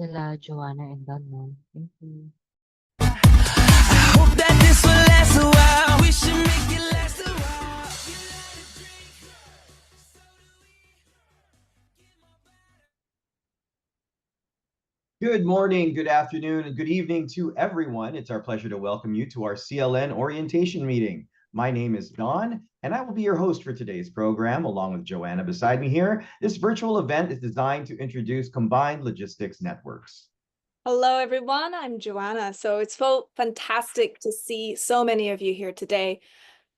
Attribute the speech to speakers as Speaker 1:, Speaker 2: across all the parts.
Speaker 1: sila Joanna and Don, no? Thank you.
Speaker 2: Hope that this will last a while. We should make it last a while.
Speaker 3: Good morning, good afternoon, and good evening to everyone. It's our pleasure to welcome you to our CLN Orientation Meeting. My name is Don, and I will be your host for today's program, along with Joanna beside me here. This virtual event is designed to introduce combined logistics networks.
Speaker 4: Hello, everyone. I'm Joanna. So it's so fantastic to see so many of you here today.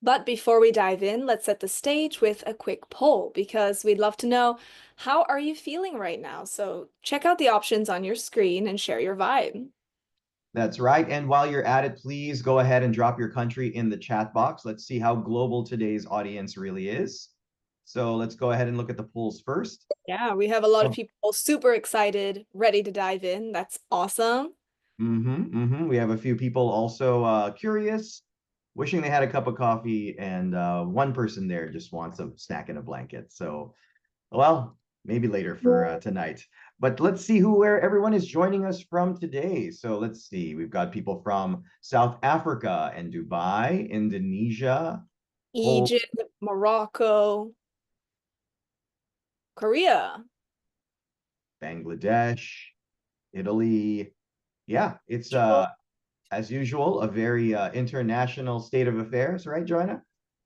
Speaker 4: But before we dive in, let's set the stage with a quick poll because we'd love to know, how are you feeling right now? So check out the options on your screen and share your vibe.
Speaker 3: That's right. And while you're at it, please go ahead and drop your country in the chat box. Let's see how global today's audience really is. So let's go ahead and look at the polls first.
Speaker 4: Yeah, we have a lot of people super excited, ready to dive in. That's awesome.
Speaker 3: We have a few people also curious, wishing they had a cup of coffee, and one person there just wants a snack and a blanket. So, well, maybe later for tonight. But let's see where everyone is joining us from today. So let's see. We've got people from South Africa and Dubai, Indonesia,
Speaker 4: Egypt, Morocco, Korea,
Speaker 3: Bangladesh, Italy. Yeah, it's as usual, a very international state of affairs, right, Joanna?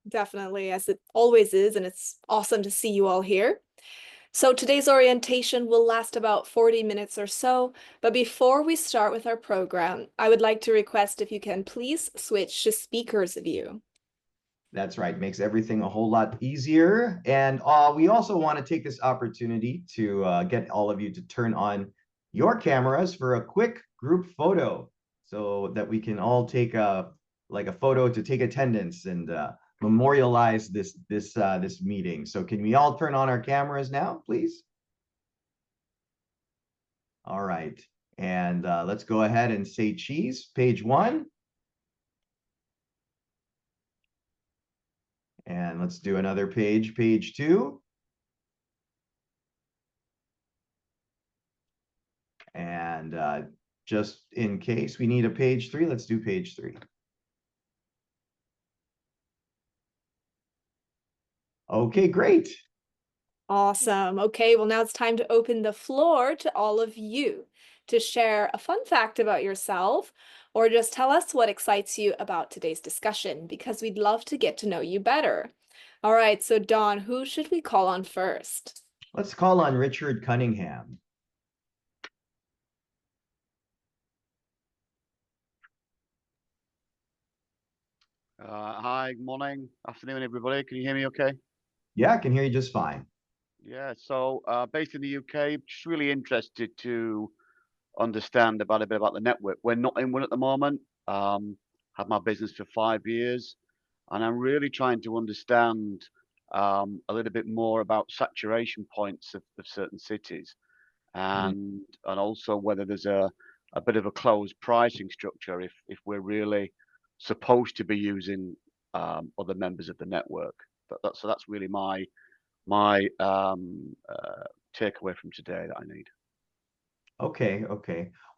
Speaker 4: Definitely, as it always is, and it's awesome to see you all here. So today's orientation will last about 40 minutes or so, but before we start with our program, I would like to request if you can please switch to speakers view.
Speaker 3: That's right, makes everything a whole lot easier. And we also want to take this opportunity to get all of you to turn on your cameras for a quick group photo so that we can all take a photo to take attendance and memorialize this meeting. So can we all turn on our cameras now, please? All right, and let's go ahead and say cheese, page 1. And let's do another page, page 2. And just in case we need a page 3, let's do page 3. Okay, great.
Speaker 4: Awesome. Okay, well, now it's time to open the floor to all of you to share a fun fact about yourself or just tell us what excites you about today's discussion because we'd love to get to know you better. All right, so Dawn, who should we call on first?
Speaker 3: Let's call on Richard Cunningham.
Speaker 5: Hi, good morning, afternoon, everybody. Can you hear me okay?
Speaker 3: Yeah, I can hear you just fine.
Speaker 5: Yeah, so based in the UK, just really interested to understand a bit about the network. We're not in one at the moment. Had my business for 5 years, and I'm really trying to understand a little bit more about saturation points of certain cities, and also whether there's a bit of a closed pricing structure if we're really supposed to be using other members of the network. So that's really my takeaway from today that I need.
Speaker 3: Okay.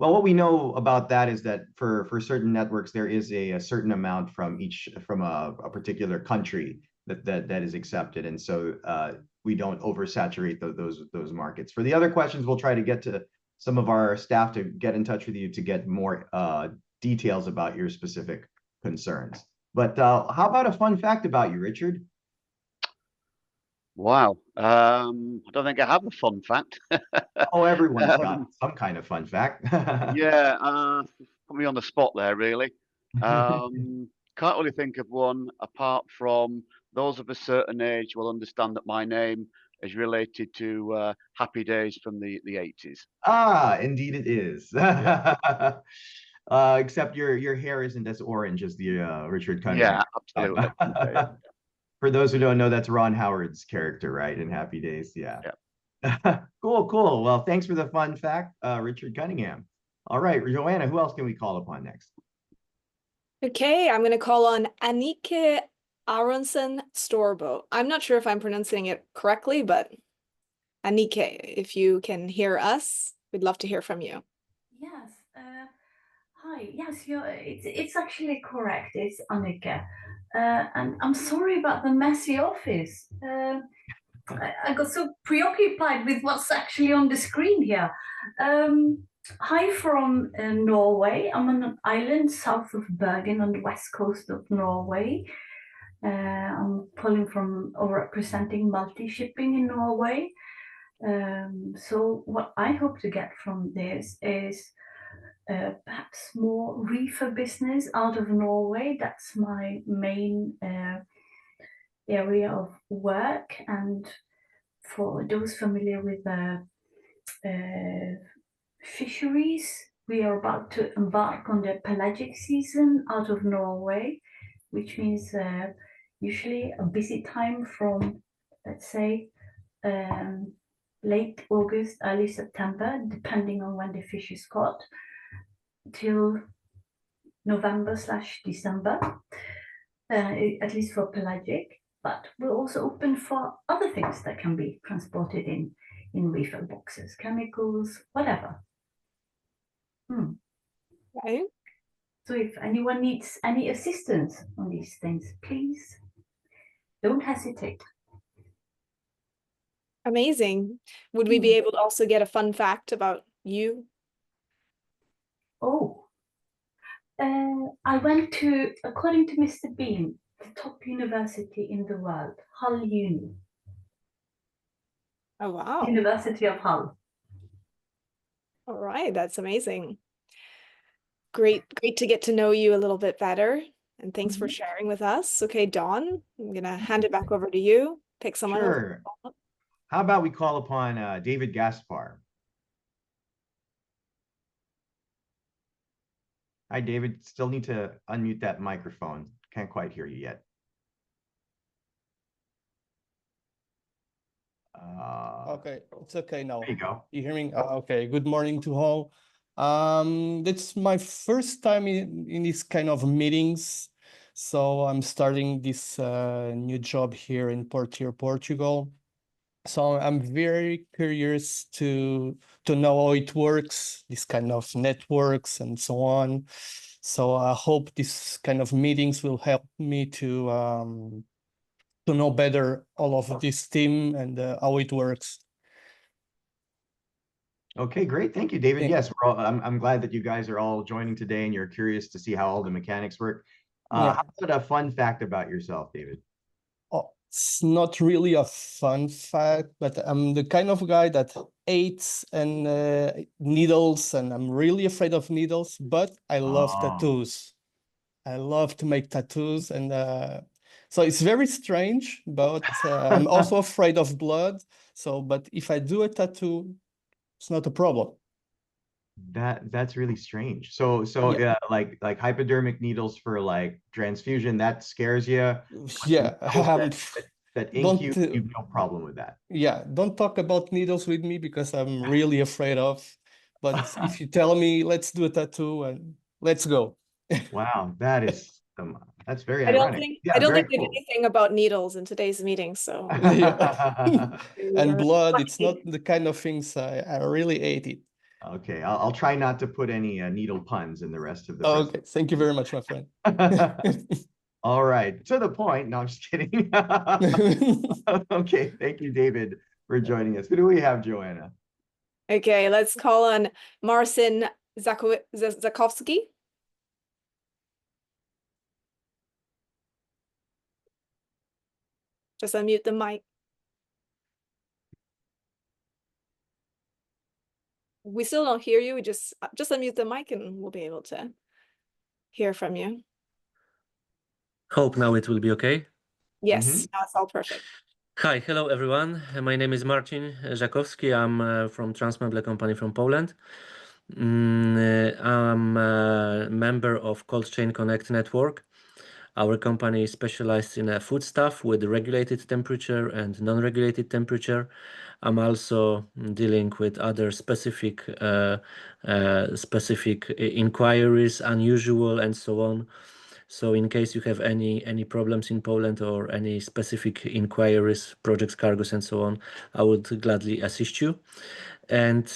Speaker 3: Well, what we know about that is that for certain networks, there is a certain amount from a particular country that is accepted, and so we don't oversaturate those markets. For the other questions, we'll try to get to some of our staff to get in touch with you to get more details about your specific concerns. But how about a fun fact about you, Richard?
Speaker 5: Wow. I don't think I have a fun fact.
Speaker 3: Oh, everyone's got some kind of fun fact.
Speaker 5: Yeah, put me on the spot there, really. Can't really think of one apart from those of a certain age will understand that my name is related to Happy Days from the 80s.
Speaker 3: Ah, indeed it is.
Speaker 5: Yeah.
Speaker 3: Except your hair isn't as orange as the Richard Cunningham.
Speaker 5: Yeah, absolutely. Okay.
Speaker 3: For those who don't know, that's Ron Howard's character, right? In Happy Days. Yeah.
Speaker 5: Yeah.
Speaker 3: Cool. Well, thanks for the fun fact, Richard Cunningham. All right, Joanna, who else can we call upon next?
Speaker 4: Okay, I'm going to call on Anike Aronson Storbo. I'm not sure if I'm pronouncing it correctly, but Anike, if you can hear us, We'd love to hear from you.
Speaker 6: Yes. Hi. Yes, it's actually correct. It's Annika. And I'm sorry about the messy office. I got so preoccupied with what's actually on the screen here. Hi from Norway. I'm on an island south of Bergen on the west coast of Norway. I'm calling from or representing multi-shipping in Norway. So what I hope to get from this is perhaps more reefer business out of Norway. That's my main area of work. And for those familiar with fisheries, we are about to embark on the pelagic season out of Norway, which means usually a busy time from, let's say, late August, early September, depending on when the fish is caught, till November/December, at least for pelagic. But we're also open for other things that can be transported in reefer boxes, chemicals, whatever.
Speaker 4: Okay.
Speaker 6: So if anyone needs any assistance on these things, please don't hesitate.
Speaker 4: Amazing. Would we be able to also get a fun fact about you?
Speaker 6: Oh, I went to, according to Mr. Bean, the top university in the world, Hull Uni.
Speaker 4: Oh, wow.
Speaker 6: University of Hull.
Speaker 4: All right, that's amazing. Great to get to know you a little bit better. And thanks for sharing with us. Okay, Dawn, I'm gonna hand it back over to you. Pick someone.
Speaker 3: Sure. How about we call upon David Gaspar? Hi, David. Still need to unmute that microphone. Can't quite hear you yet.
Speaker 7: Okay, it's okay now.
Speaker 3: There you go.
Speaker 7: You hear me? Okay, good morning to all. It's my first time in these kind of meetings. So I'm starting this new job here in Porto, Portugal. So I'm very curious to know how it works, this kind of networks and so on. So I hope this kind of meetings will help me to know better all of this team and how it works.
Speaker 3: Okay, great. Thank you, David. Yes, I'm glad that you guys are all joining today and you're curious to see how all the mechanics work.
Speaker 7: Yeah.
Speaker 3: How about a fun fact about yourself, David?
Speaker 7: Oh, it's not really a fun fact, but I'm the kind of guy that hates needles, and I'm really afraid of needles, but I love tattoos. I love to make tattoos, and so it's very strange, but I'm also afraid of blood. So, but if I do a tattoo, it's not a problem.
Speaker 3: That's really strange. So
Speaker 7: Yeah.
Speaker 3: like hypodermic needles for like transfusion, that scares you.
Speaker 7: Yeah,
Speaker 3: That ink you've no problem with that.
Speaker 7: Yeah, don't talk about needles with me because I'm really afraid of. But if you tell me, let's do a tattoo and let's go.
Speaker 3: Wow, that's very
Speaker 4: I don't
Speaker 3: ironic.
Speaker 4: think
Speaker 3: Yeah,
Speaker 4: I don't
Speaker 3: very
Speaker 4: think we did
Speaker 3: cool.
Speaker 4: anything about needles in today's meeting. So
Speaker 7: Yeah. And blood, it's
Speaker 4: lucky.
Speaker 7: not the kind of things I really hate it.
Speaker 3: Okay, I'll try not to put any needle puns in the rest of the
Speaker 7: Okay, thank you very much, my friend.
Speaker 3: All right, to the point. No, I'm just kidding. Okay, thank you, David, for joining us. Who do we have, Joanna?
Speaker 4: Okay, let's call on Marcin Zakowski. Just unmute the mic. We still don't hear you. We just unmute the mic and we'll be able to hear from you.
Speaker 8: Hope now it will be okay.
Speaker 4: Yes, now it's all perfect.
Speaker 8: Hi, hello everyone. My name is Marcin Zakowski. I'm from Transmeble company from Poland. I'm a member of Cold Chain Connect network. Our company is specialized in foodstuff with regulated temperature and non-regulated temperature. I'm also dealing with other specific inquiries, unusual and so on. So in case you have any problems in Poland or any specific inquiries, projects, cargos, and so on, I would gladly assist you. And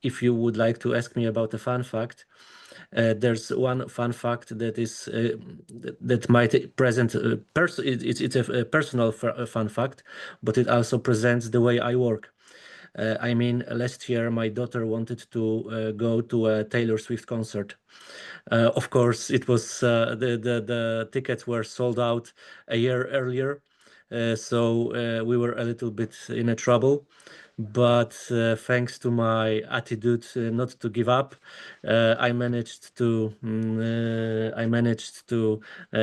Speaker 8: if you would like to ask me about a fun fact, there's one fun fact that is that might present it's a personal fun fact, but it also presents the way I work. I mean, last year my daughter wanted to go to a Taylor Swift concert. Of course, it was the tickets were sold out a year earlier, so we were a little bit in a trouble. But thanks to my attitude not to give up, I managed to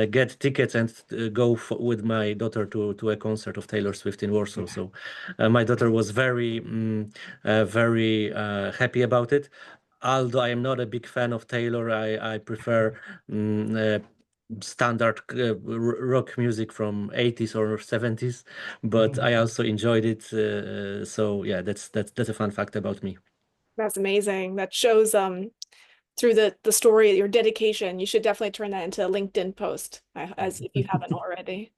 Speaker 8: get tickets and go with my daughter to a concert of Taylor Swift in Warsaw. So my daughter was very happy about it. Although I am not a big fan of Taylor, I prefer standard rock music from 80s or 70s, but I also enjoyed it. So yeah, that's a fun fact about me.
Speaker 4: That's amazing. That shows through the story, your dedication. You should definitely turn that into a LinkedIn post, as if you haven't already.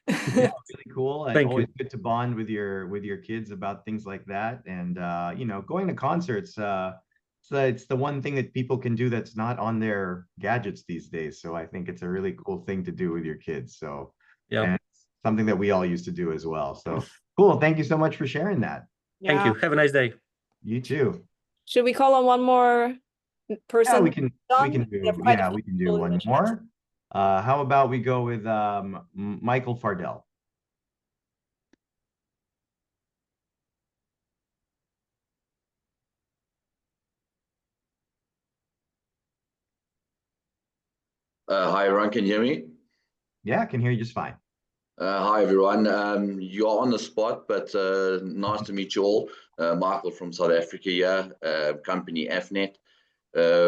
Speaker 3: Yeah, really cool. And
Speaker 8: Thank
Speaker 3: always
Speaker 8: you.
Speaker 3: good to bond with your kids about things like that. And you know, going to concerts, so it's the one thing that people can do that's not on their gadgets these days. So I think it's a really cool thing to do with your kids. So
Speaker 8: Yeah,
Speaker 3: and it's something that we all used to do as well. So cool. Thank you so much for sharing that.
Speaker 8: thank
Speaker 4: Yeah.
Speaker 8: you. Have a nice day.
Speaker 3: You too.
Speaker 4: Should we call on one more person?
Speaker 3: Yeah, we can
Speaker 4: Done?
Speaker 3: do
Speaker 4: have quite a few
Speaker 3: we can
Speaker 4: people
Speaker 3: do
Speaker 4: in
Speaker 3: one
Speaker 4: the chat.
Speaker 3: more. How about we go with Michael Fardell?
Speaker 9: Hi, everyone. Can you hear me?
Speaker 3: Yeah, I can hear you just fine.
Speaker 9: Hi, everyone. You're on the spot, but nice to meet you all. Michael from South Africa here, company FNet.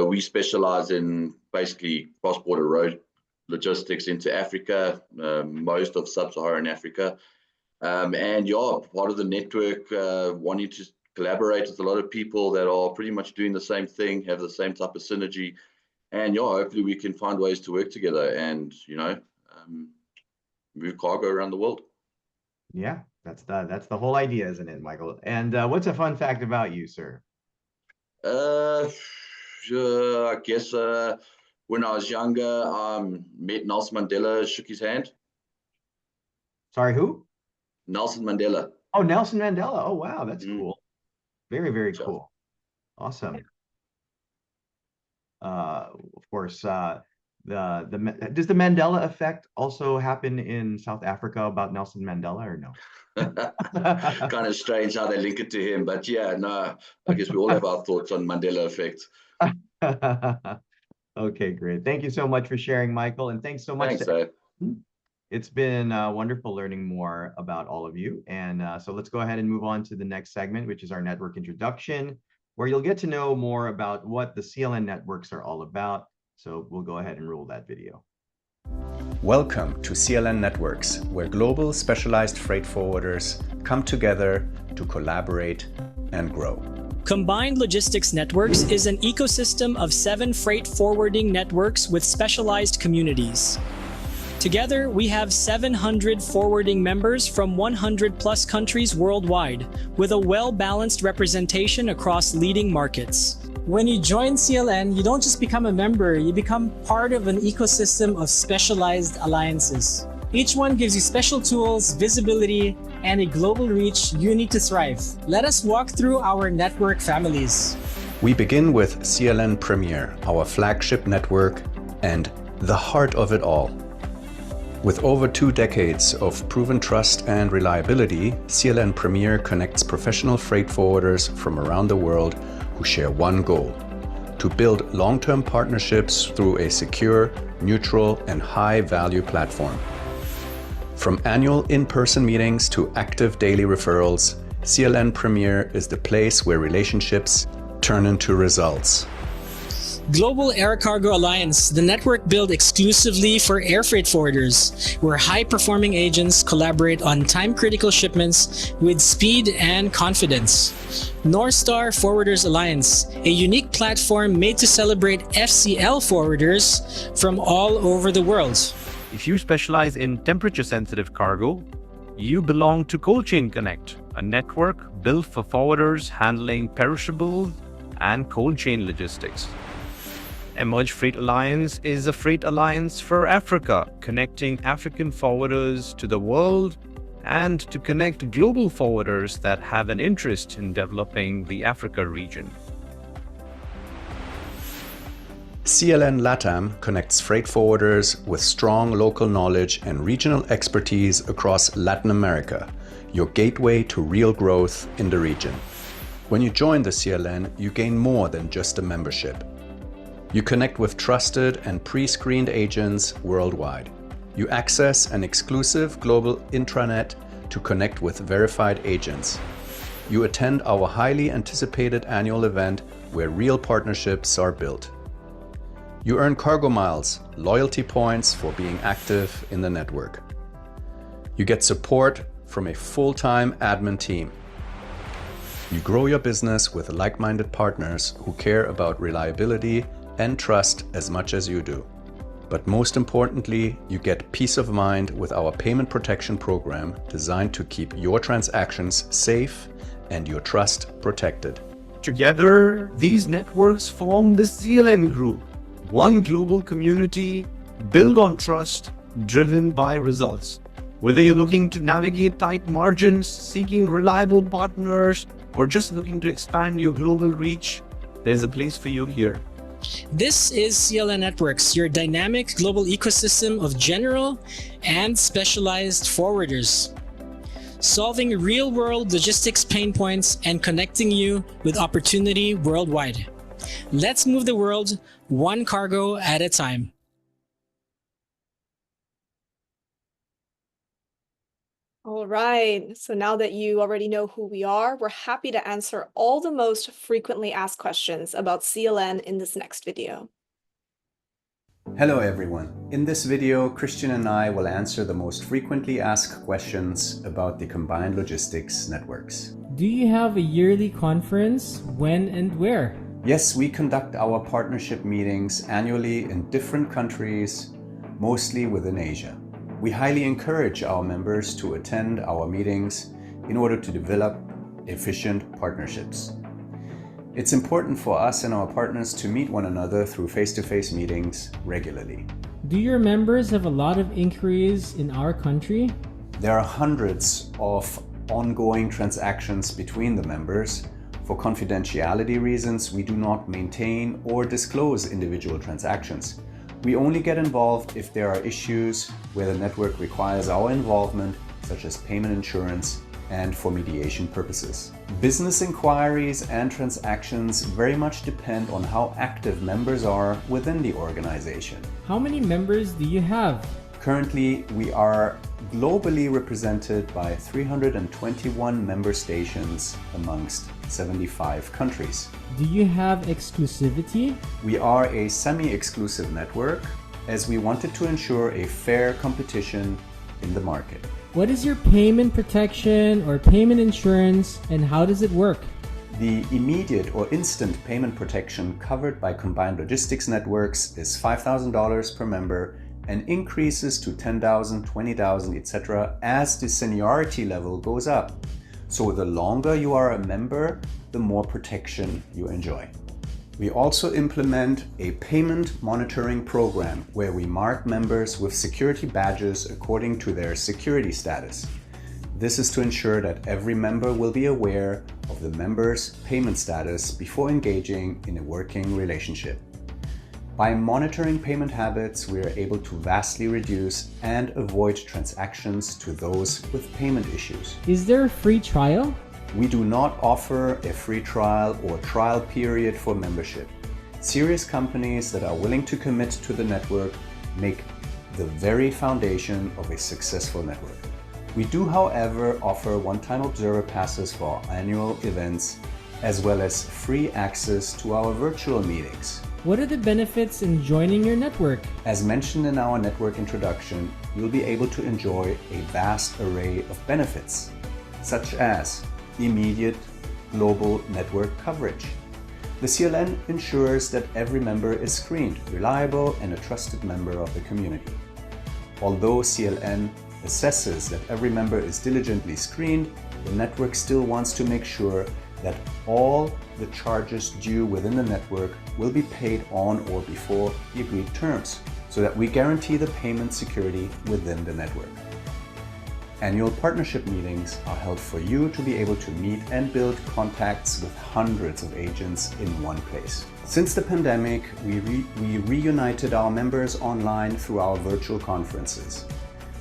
Speaker 9: We specialize in basically cross-border road logistics into Africa, most of sub-Saharan Africa. And yeah, part of the network, wanting to collaborate with a lot of people that are pretty much doing the same thing, have the same type of synergy. And yeah, hopefully we can find ways to work together and, you know, move cargo around the world.
Speaker 3: Yeah, that's the whole idea, isn't it, Michael? And what's a fun fact about you, sir?
Speaker 9: I guess when I was younger, met Nelson Mandela, shook his hand.
Speaker 3: Sorry, who?
Speaker 9: Nelson Mandela.
Speaker 3: Oh, Nelson Mandela. Oh, wow, that's cool. Very, very cool. Awesome. Of course, does the Mandela effect also happen in South Africa about Nelson Mandela or no?
Speaker 9: Kind of strange how they link it to him, but yeah, no, I guess we all have our thoughts on Mandela effect.
Speaker 3: Okay, great. Thank you so much for sharing, Michael, and thanks so much.
Speaker 9: Thanks,
Speaker 3: It's been wonderful learning more about all of you. And so let's go ahead and move on to the next segment, which is our network introduction, where you'll get to know more about what the CLN networks are all about. So we'll go ahead and roll that video.
Speaker 10: Welcome to CLN Networks, where global specialized freight forwarders come together to collaborate and grow.
Speaker 11: Combined Logistics Networks is an ecosystem of 7 freight forwarding networks with specialized communities. Together, we have 700 forwarding members from 100+ countries worldwide, with a well-balanced representation across leading markets.
Speaker 12: When you join CLN, you don't just become a member, you become part of an ecosystem of specialized alliances. Each one gives you special tools, visibility, and a global reach you need to thrive. Let us walk through our network families.
Speaker 10: We begin with CLN Premier, our flagship network, and the heart of it all. With over 2 decades of proven trust and reliability, CLN Premier connects professional freight forwarders from around the world who share one goal: to build long-term partnerships through a secure, neutral, and high-value platform. From annual in-person meetings to active daily referrals, CLN Premier is the place where relationships turn into results.
Speaker 12: Global Air Cargo Alliance, the network built exclusively for air freight forwarders, where high-performing agents collaborate on time-critical shipments with speed and confidence. North Star Forwarders Alliance, a unique platform made to celebrate FCL forwarders from all over the world.
Speaker 13: If you specialize in temperature-sensitive cargo, you belong to Cold Chain Connect, a network built for forwarders handling perishables and cold chain logistics. Emerge Freight Alliance is a freight alliance for Africa, connecting African forwarders to the world and to connect global forwarders that have an interest in developing the Africa region.
Speaker 10: CLN LATAM connects freight forwarders with strong local knowledge and regional expertise across Latin America, your gateway to real growth in the region. When you join the CLN, you gain more than just a membership. You connect with trusted and pre-screened agents worldwide. You access an exclusive global intranet to connect with verified agents. You attend our highly anticipated annual event where real partnerships are built. You earn cargo miles, loyalty points for being active in the network. You get support from a full-time admin team. You grow your business with like-minded partners who care about reliability and trust as much as you do. But most importantly, you get peace of mind with our payment protection program designed to keep your transactions safe and your trust protected.
Speaker 13: Together, these networks form the CLN Group, one global community built on trust, driven by results. Whether you're looking to navigate tight margins, seeking reliable partners, or just looking to expand your global reach, there's a place for you here.
Speaker 11: This is CLN Networks, your dynamic global ecosystem of general and specialized forwarders, solving real-world logistics pain points and connecting you with opportunity worldwide. Let's move the world one cargo at a time.
Speaker 4: All right, so now that you already know who we are, we're happy to answer all the most frequently asked questions about CLN in this next video.
Speaker 10: Hello everyone. In this video, Christian and I will answer the most frequently asked questions about the combined logistics networks.
Speaker 14: Do you have a yearly conference? When and where?
Speaker 10: Yes, we conduct our partnership meetings annually in different countries, mostly within Asia. We highly encourage our members to attend our meetings in order to develop efficient partnerships. It's important for us and our partners to meet one another through face-to-face meetings regularly.
Speaker 14: Do your members have a lot of inquiries in our country?
Speaker 10: There are hundreds of ongoing transactions between the members. For confidentiality reasons, we do not maintain or disclose individual transactions. We only get involved if there are issues where the network requires our involvement, such as payment insurance and for mediation purposes. Business inquiries and transactions very much depend on how active members are within the organization.
Speaker 14: How many members do you have?
Speaker 10: Currently, we are globally represented by 321 member stations amongst 75 countries.
Speaker 14: Do you have exclusivity?
Speaker 10: We are a semi-exclusive network as we wanted to ensure a fair competition in the market.
Speaker 14: What is your payment protection or payment insurance, and how does it work?
Speaker 10: The immediate or instant payment protection covered by combined logistics networks is $5,000 per member and increases to $10,000, $20,000, etc. as the seniority level goes up. So the longer you are a member, the more protection you enjoy. We also implement a payment monitoring program where we mark members with security badges according to their security status. This is to ensure that every member will be aware of the member's payment status before engaging in a working relationship. By monitoring payment habits, we are able to vastly reduce and avoid transactions to those with payment issues.
Speaker 14: Is there a free trial?
Speaker 10: We do not offer a free trial or trial period for membership. Serious companies that are willing to commit to the network make the very foundation of a successful network. We do, however, offer one-time observer passes for our annual events, as well as free access to our virtual meetings.
Speaker 14: What are the benefits in joining your network?
Speaker 10: As mentioned in our network introduction, you'll be able to enjoy a vast array of benefits, such as immediate global network coverage. The CLN ensures that every member is screened, reliable, and a trusted member of the community. Although CLN assesses that every member is diligently screened, the network still wants to make sure that all the charges due within the network will be paid on or before the agreed terms, so that we guarantee the payment security within the network. Annual partnership meetings are held for you to be able to meet and build contacts with hundreds of agents in one place. Since the pandemic, we reunited our members online through our virtual conferences,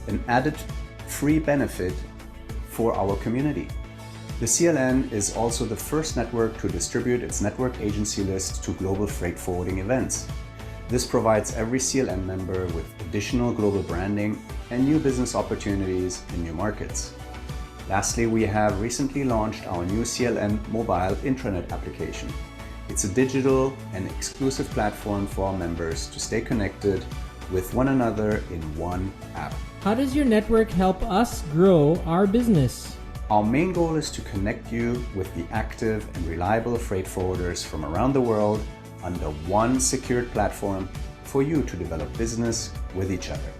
Speaker 10: an added free benefit for our community. The CLN is also the first network to distribute its network agency list to global freight forwarding events. This provides every CLN member with additional global branding and new business opportunities in new markets. Lastly, we have recently launched our new CLN mobile intranet application. It's a digital and exclusive platform for our members to stay connected with one another in one app.
Speaker 14: How does your network help us grow our business?
Speaker 10: Our main goal is to connect you with the active and reliable freight forwarders from around the world under one secured platform for you to develop business with each other.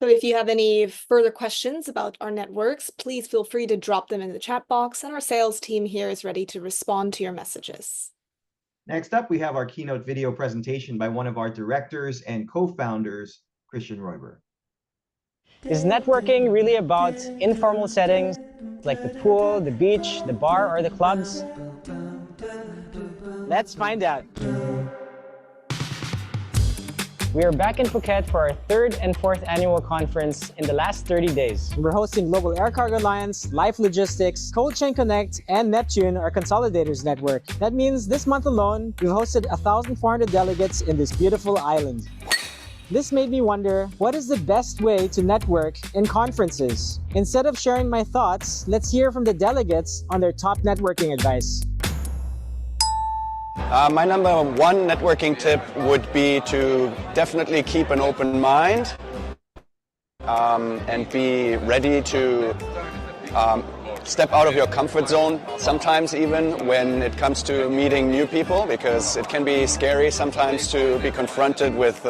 Speaker 4: So if you have any further questions about our networks, please feel free to drop them in the chat box, and our sales team here is ready to respond to your messages.
Speaker 3: Next up, we have our keynote video presentation by one of our directors and co-founders, Christian Reuber.
Speaker 15: Is networking really about informal settings like the pool, the beach, the bar, or the clubs? Let's find out. We are back in Phuket for our 3rd and 4th annual conference in the last 30 days. We're hosting Global Air Cargo Alliance, Life Logistics, Cold Chain Connect, and Neptune, our consolidators network. That means this month alone, we've hosted 1,400 delegates in this beautiful island. This made me wonder, what is the best way to network in conferences? Instead of sharing my thoughts, let's hear from the delegates on their top networking advice.
Speaker 16: My number one networking tip would be to definitely keep an open mind and be ready to step out of your comfort zone, sometimes even when it comes to meeting new people, because it can be scary sometimes to be confronted with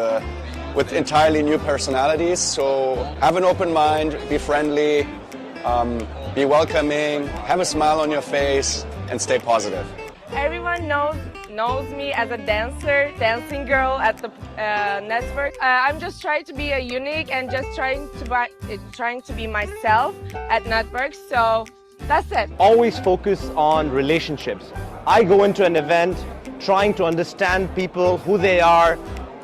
Speaker 16: entirely new personalities. So have an open mind, be friendly, be welcoming, have a smile on your face, and stay positive.
Speaker 17: Everyone knows me as a dancing girl at the network. I'm just trying to be unique and just trying to be myself at network. So that's it.
Speaker 18: Always focus on relationships. I go into an event trying to understand people, who they are,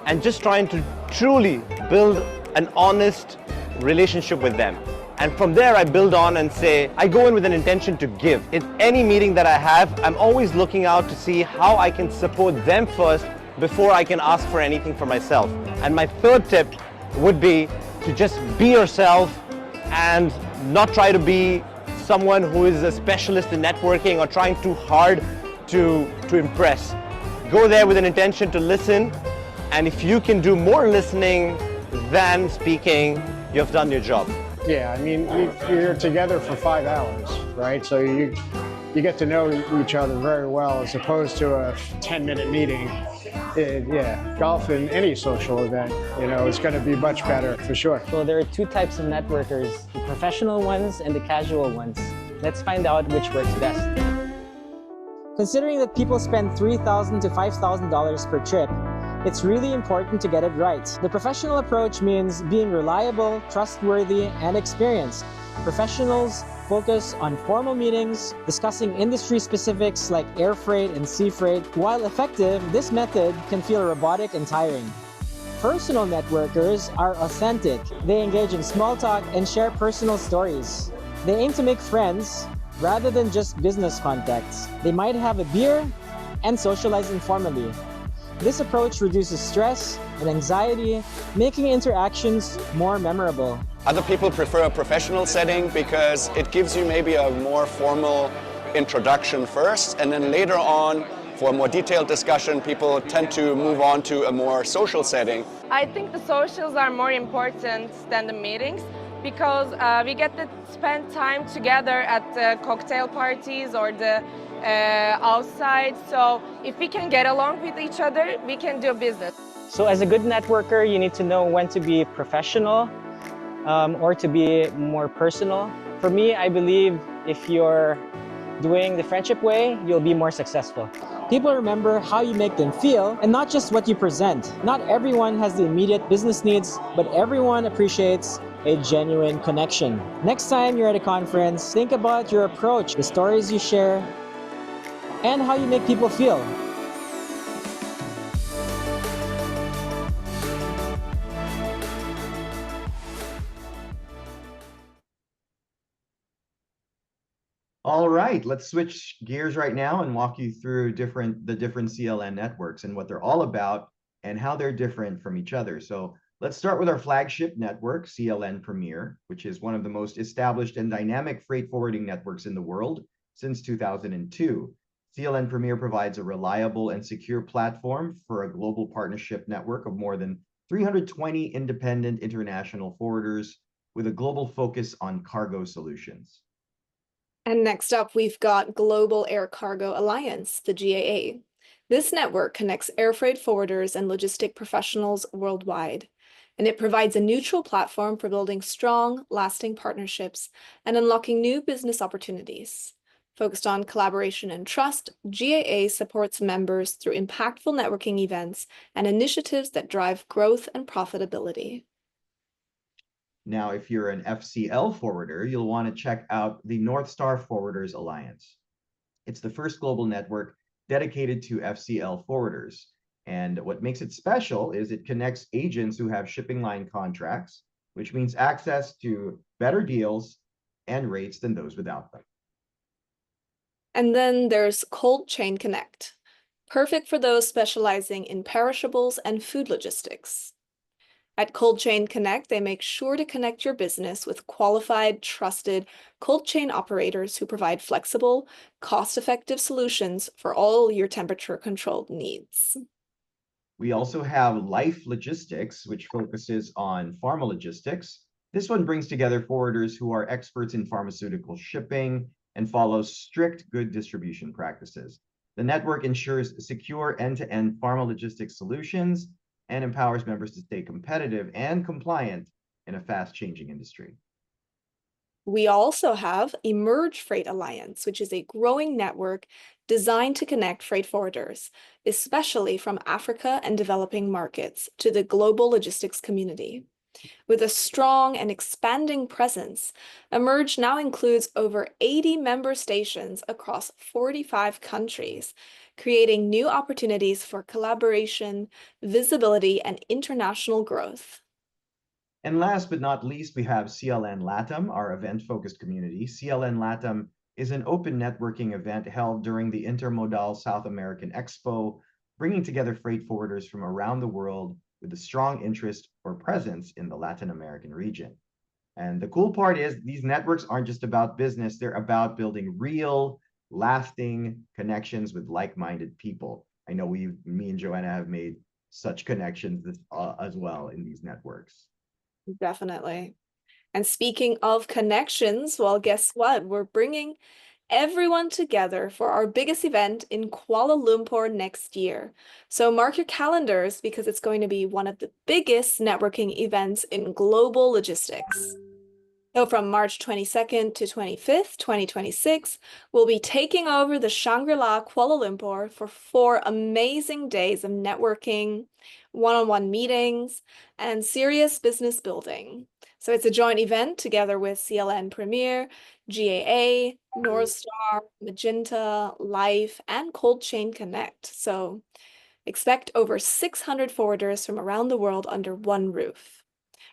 Speaker 18: and just trying to truly build an honest relationship with them. And from there, I build on and say, I go in with an intention to give. In any meeting that I have, I'm always looking out to see how I can support them first before I can ask for anything for myself. And my 3rd tip would be to just be yourself and not try to be someone who is a specialist in networking or trying too hard to impress. Go there with an intention to listen, and if you can do more listening than speaking, you've done your job.
Speaker 19: Yeah, I mean, you're together for 5 hours, right? So you get to know each other very well, as opposed to a 10-minute meeting. Yeah, golf and any social event, is going to be much better for sure.
Speaker 15: So there are 2 types of networkers, the professional ones and the casual ones. Let's find out which works best. Considering that people spend $3,000 to $5,000 per trip, it's really important to get it right. The professional approach means being reliable, trustworthy, and experienced. Professionals focus on formal meetings, discussing industry specifics like air freight and sea freight. While effective, this method can feel robotic and tiring. Personal networkers are authentic. They engage in small talk and share personal stories. They aim to make friends rather than just business contacts. They might have a beer and socialize informally. This approach reduces stress and anxiety, making interactions more memorable.
Speaker 16: Other people prefer a professional setting because it gives you maybe a more formal introduction first, and then later on, for a more detailed discussion, people tend to move on to a more social setting.
Speaker 17: I think the socials are more important than the meetings, because we get to spend time together at the cocktail parties or the outside. So if we can get along with each other, we can do business.
Speaker 15: So as a good networker, you need to know when to be professional or to be more personal. For me, I believe if you're doing the friendship way, you'll be more successful.
Speaker 11: People remember how you make them feel and not just what you present. Not everyone has the immediate business needs, but everyone appreciates a genuine connection. Next time you're at a conference, think about your approach, the stories you share, and how you make people feel.
Speaker 3: All right, let's switch gears right now and walk you through the different CLN networks and what they're all about and how they're different from each other. So let's start with our flagship network, CLN Premier, which is one of the most established and dynamic freight forwarding networks in the world since 2002. CLN Premier provides a reliable and secure platform for a global partnership network of more than 320 independent international forwarders with a global focus on cargo solutions.
Speaker 4: And next up, we've got Global Air Cargo Alliance, the GAA. This network connects air freight forwarders and logistic professionals worldwide, and it provides a neutral platform for building strong, lasting partnerships and unlocking new business opportunities. Focused on collaboration and trust, GAA supports members through impactful networking events and initiatives that drive growth and profitability.
Speaker 3: Now, if you're an FCL forwarder, you'll want to check out the North Star Forwarders Alliance. It's the first global network dedicated to FCL forwarders. And what makes it special is it connects agents who have shipping line contracts, which means access to better deals and rates than those without them.
Speaker 4: And then there's Cold Chain Connect, perfect for those specializing in perishables and food logistics. At Cold Chain Connect, they make sure to connect your business with qualified, trusted cold chain operators who provide flexible, cost-effective solutions for all your temperature-controlled needs.
Speaker 3: We also have Life Logistics, which focuses on pharma logistics. This one brings together forwarders who are experts in pharmaceutical shipping and follows strict good distribution practices. The network ensures secure end-to-end pharma logistics solutions and empowers members to stay competitive and compliant in a fast-changing industry.
Speaker 4: We also have Emerge Freight Alliance, which is a growing network designed to connect freight forwarders, especially from Africa and developing markets, to the global logistics community. With a strong and expanding presence, Emerge now includes over 80 member stations across 45 countries, creating new opportunities for collaboration, visibility, and international growth.
Speaker 3: And last but not least, we have CLN LATAM, our event-focused community. CLN LATAM is an open networking event held during the Intermodal South American Expo, bringing together freight forwarders from around the world with a strong interest or presence in the Latin American region. And the cool part is these networks aren't just about business, they're about building real, lasting connections with like-minded people. I know me and Joanna have made such connections as well in these networks.
Speaker 4: Definitely. And speaking of connections, well, guess what? We're bringing everyone together for our biggest event in Kuala Lumpur next year. So mark your calendars because it's going to be one of the biggest networking events in global logistics. So from March 22nd to 25th, 2026, we'll be taking over the Shangri-La Kuala Lumpur for 4 amazing days of networking, one-on-one meetings, and serious business building. So it's a joint event together with CLN Premier, GAA, North Star, Magenta, Life, and Cold Chain Connect. So expect over 600 forwarders from around the world under one roof.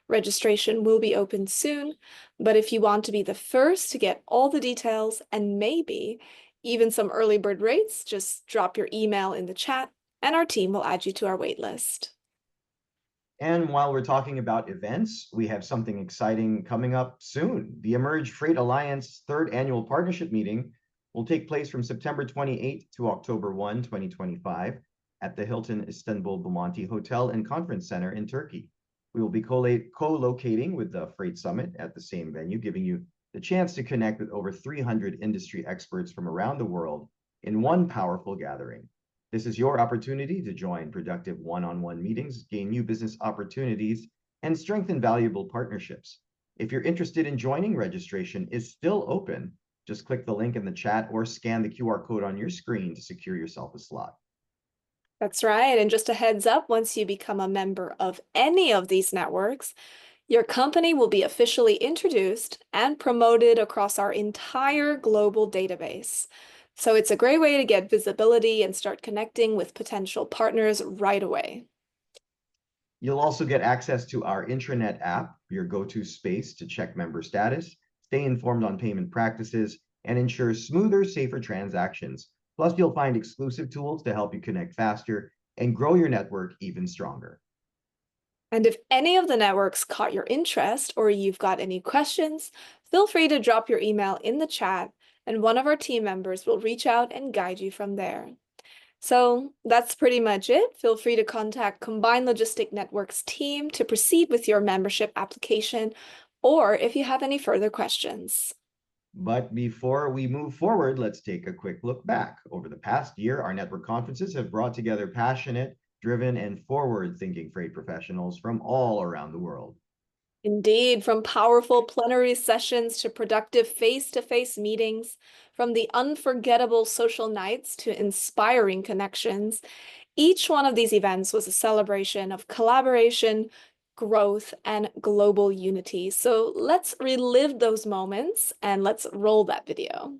Speaker 4: Registration will be open soon, but if you want to be the first to get all the details and maybe even some early bird rates, just drop your email in the chat and our team will add you to our waitlist.
Speaker 3: And while we're talking about events, we have something exciting coming up soon. The Emerge Freight Alliance 3rd Annual Partnership Meeting will take place from September 28 to October 1, 2025 at the Hilton Istanbul Bomonti Hotel and Conference Center in Turkey. We will be co-locating with the Freight Summit at the same venue, giving you the chance to connect with over 300 industry experts from around the world in one powerful gathering. This is your opportunity to join productive one-on-one meetings, gain new business opportunities, and strengthen valuable partnerships. If you're interested in joining, registration is still open. Just click the link in the chat or scan the QR code on your screen to secure yourself a slot.
Speaker 4: That's right. And just a heads up, once you become a member of any of these networks, your company will be officially introduced and promoted across our entire global database. So it's a great way to get visibility and start connecting with potential partners right away.
Speaker 3: You'll also get access to our intranet app, your go-to space to check member status, stay informed on payment practices, and ensure smoother, safer transactions. Plus, you'll find exclusive tools to help you connect faster and grow your network even stronger.
Speaker 4: And if any of the networks caught your interest or you've got any questions, feel free to drop your email in the chat and one of our team members will reach out and guide you from there. So that's pretty much it. Feel free to contact Combined Logistic Networks team to proceed with your membership application or if you have any further questions.
Speaker 3: But before we move forward, let's take a quick look back. Over the past year, our network conferences have brought together passionate, driven, and forward-thinking freight professionals from all around the world.
Speaker 4: Indeed, from powerful plenary sessions to productive face-to-face meetings, from the unforgettable social nights to inspiring connections, each one of these events was a celebration of collaboration, growth, and global unity. So let's relive those moments and let's roll that video.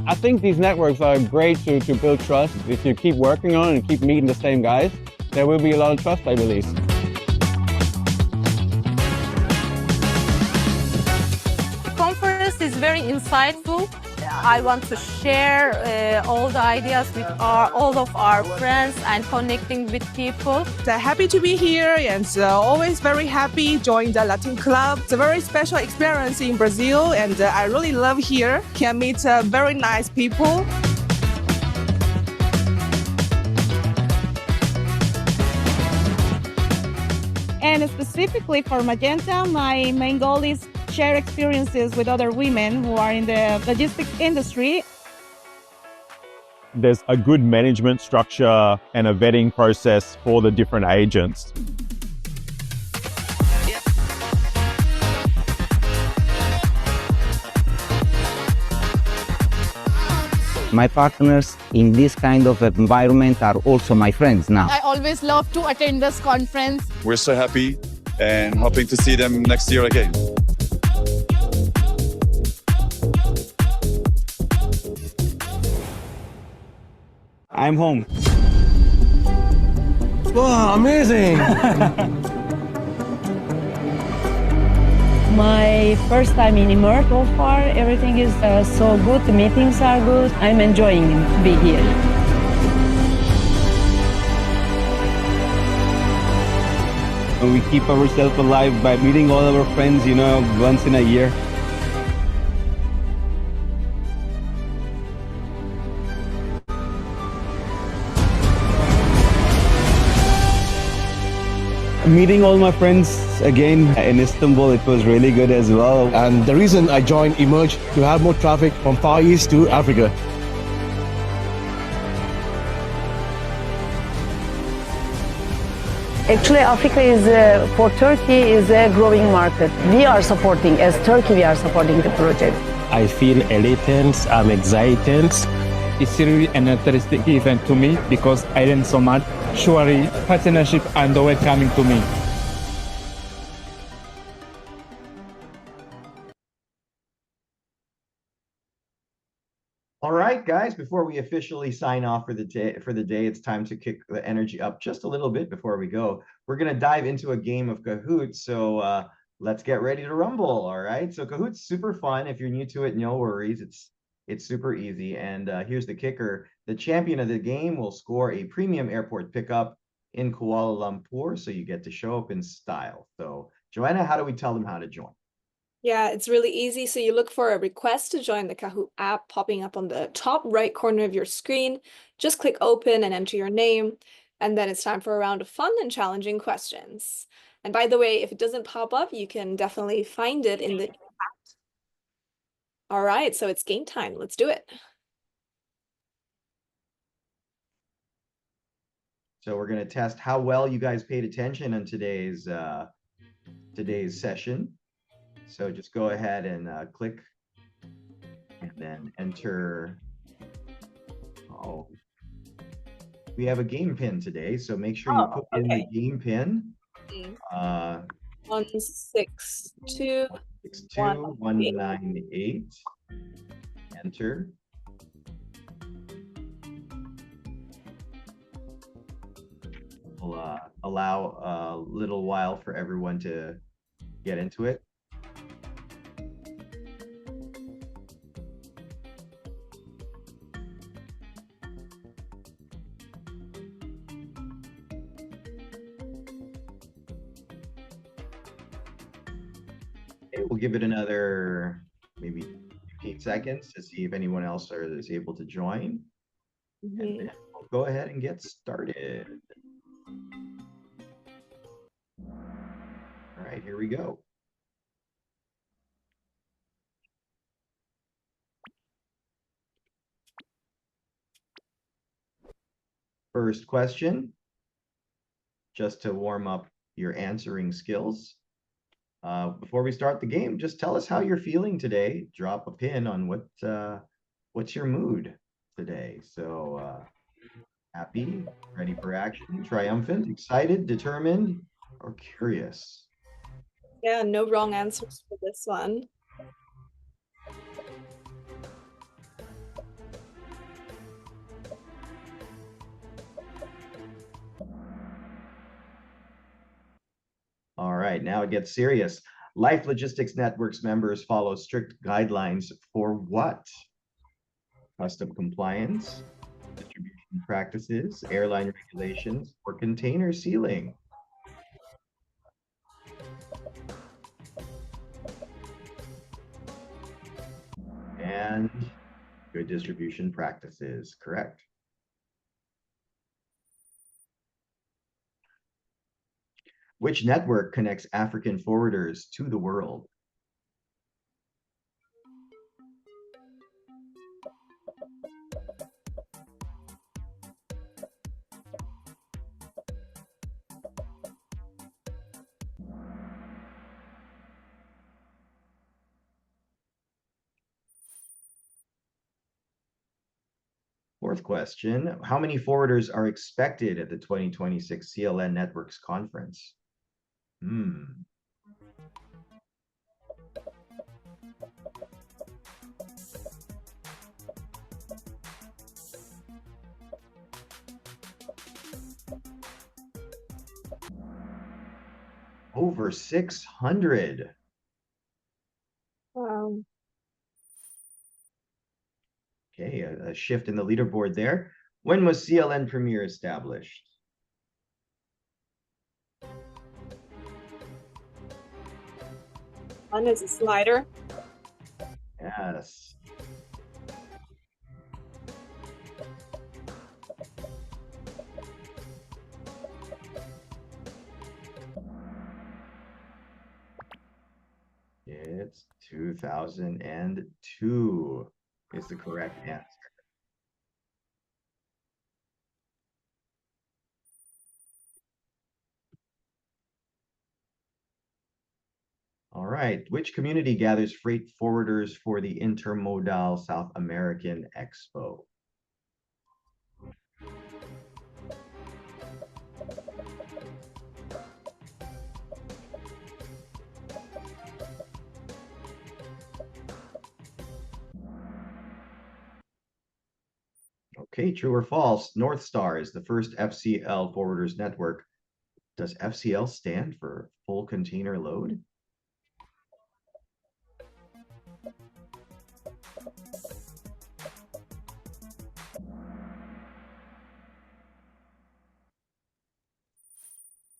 Speaker 20: I think these networks are great to build trust. If you keep working on it and keep meeting the same guys, there will be a lot of trust, I believe.
Speaker 21: The conference is very insightful. I want to share all the ideas with all of our friends and connecting with people.
Speaker 22: Happy to be here and always very happy join the Latin Club. It's a very special experience in Brazil and I really love here. Can meet very nice people.
Speaker 23: And specifically for Magenta, my main goal is share experiences with other women who are in the logistics industry.
Speaker 24: There's a good management structure and a vetting process for the different agents.
Speaker 25: My partners in this kind of environment are also my friends now.
Speaker 26: I always love to attend this conference.
Speaker 27: We're so happy and hoping to see them next year again.
Speaker 20: I'm home.
Speaker 22: Wow, amazing!
Speaker 28: My first time in Emerge so far, everything is so good, the meetings are good. I'm enjoying being here.
Speaker 20: And we keep ourselves alive by meeting all our friends, once in a year. Meeting all my friends again in Istanbul, it was really good as well.
Speaker 29: And the reason I joined Emerge to have more traffic from Far East to Africa.
Speaker 28: Actually, Africa is, for Turkey, is a growing market. We are supporting, as Turkey, we are supporting the project.
Speaker 30: I feel elated, I'm excited.
Speaker 31: It's really an interesting event to me because I learned so much. Surely, partnership and welcoming to me.
Speaker 3: All right, guys, before we officially sign off for the day, it's time to kick the energy up just a little bit before we go. We're going to dive into a game of Kahoot, so let's get ready to rumble, all right? So Kahoot's super fun. If you're new to it, no worries. It's super easy. And here's the kicker. The champion of the game will score a premium airport pickup in Kuala Lumpur, so you get to show up in style. So Joanna, how do we tell them how to join?
Speaker 4: Yeah, it's really easy. So you look for a request to join the Kahoot app popping up on the top right corner of your screen. Just click open and enter your name. And then it's time for a round of fun and challenging questions. And by the way, if it doesn't pop up, you can definitely find it in the chat. All right, so it's game time. Let's do it.
Speaker 3: So we're going to test how well you guys paid attention in today's session. So just go ahead and click and then enter. Oh, we have a game pin today, so make sure you put in the game pin.
Speaker 4: 162
Speaker 3: 198. Enter. We'll allow a little while for everyone to get into it. Okay, we'll give it another maybe 15 seconds to see if anyone else is able to join. And then we'll go ahead and get started. All right, here we go. First question, just to warm up your answering skills. Before we start the game, just tell us how you're feeling today. Drop a pin on what's your mood today. So happy, ready for action, triumphant, excited, determined, or curious?
Speaker 4: Yeah, no wrong answers for this one.
Speaker 3: All right, now it gets serious. Life Logistics Networks members follow strict guidelines for what? Custom compliance, distribution practices, airline regulations, or container sealing? And good distribution practices, correct. Which network connects African forwarders to the world? Fourth question, how many forwarders are expected at the 2026 CLN Networks conference? Over 600.
Speaker 4: Wow.
Speaker 3: Okay, a shift in the leaderboard there. When was CLN Premier established?
Speaker 4: One is a slider.
Speaker 3: Yes. It's 2002 is the correct answer. All right, which community gathers freight forwarders for the Intermodal South American Expo? Okay, true or false? North Star is the first FCL forwarders network. Does FCL stand for full container load?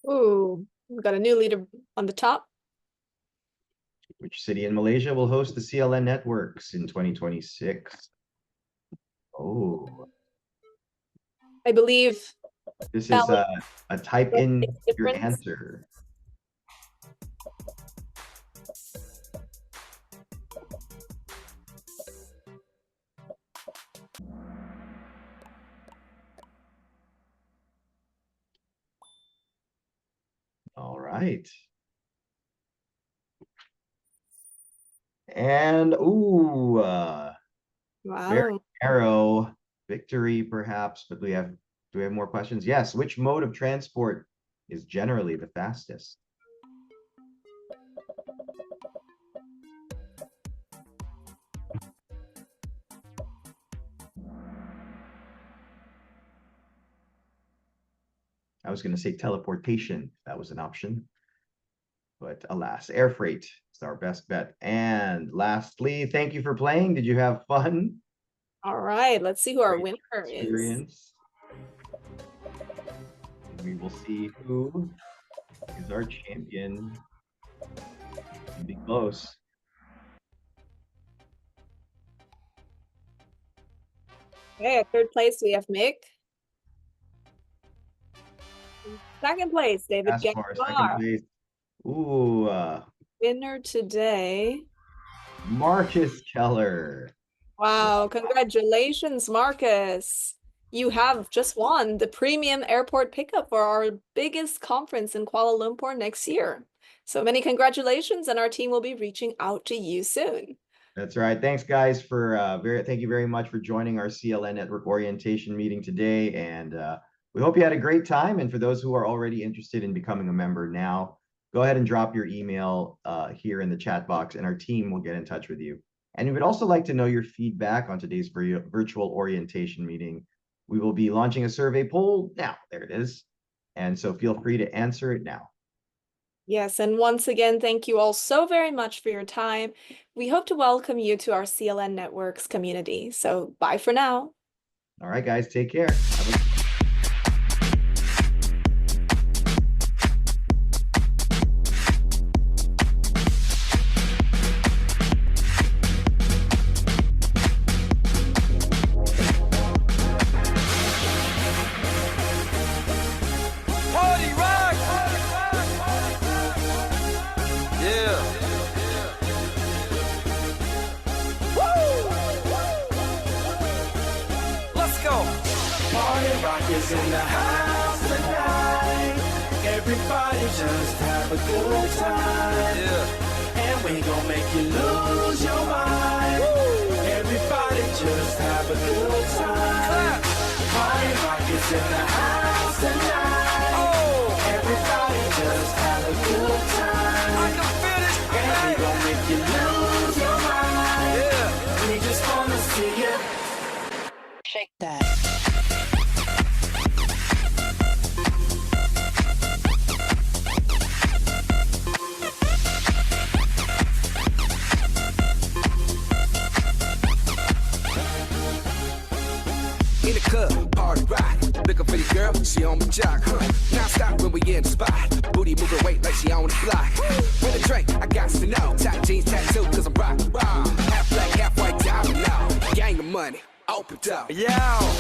Speaker 4: Ooh, we've got a new leader on the top.
Speaker 3: Which city in Malaysia will host the CLN Networks in 2026? Oh,
Speaker 4: I believe
Speaker 3: this is a type in your answer. right. And ooh, very
Speaker 4: Wow.
Speaker 3: narrow victory, perhaps. But do we have more questions? Yes. Which mode of transport is generally the fastest? I was going to say teleportation. That was an option. But alas, air freight is our best bet. And lastly, thank you for playing. Did you have fun?
Speaker 4: All right, let's see who our
Speaker 3: Great
Speaker 4: winner is.
Speaker 3: experience. And we will see who is our champion. It'll be close.
Speaker 4: Okay, at third place we have Mick. Second place, David
Speaker 3: As far as second
Speaker 4: Gaspar.
Speaker 3: place. Ooh,
Speaker 4: Winner today.
Speaker 3: Marcus Keller.
Speaker 4: Wow, congratulations, Marcus. You have just won the premium airport pickup for our biggest conference in Kuala Lumpur next year. So many congratulations, and our team will be reaching out to you soon.
Speaker 3: That's right. Thanks, guys, for thank you very much for joining our CLN Network Orientation Meeting today. And we hope you had a great time. And for those who are already interested in becoming a member now, go ahead and drop your email here in the chat box, and our team will get in touch with you. And we would also like to know your feedback on today's virtual orientation meeting. We will be launching a survey poll now. There it is. And so feel free to answer it now.
Speaker 4: Yes, and once again, thank you all so very much for your time. We hope to welcome you to our CLN Networks community. So bye for now.
Speaker 3: All right, guys, take care.
Speaker 1: Party rock! Yeah. Woo! Let's go. Party rock is in the house tonight. Everybody just have a good time. Yeah. And we gon' make you lose your mind. Woo! Everybody just have a good time. Clap. Party rock is in the house tonight. Oh. Everybody just have a good time. I can feel it. And we gon' make you lose your mind. Yeah. We just wanna see you shake that.
Speaker 2: In the club, party rock. Looking for the girl, she on my jock. Now stop when we in the spot. Booty moving weight like she on the block. With a drink, I got to know. Tight jeans, tattoo, cause I'm rock. Half black, half white, diamond now. Gang of money, opened up.
Speaker 1: Yeah.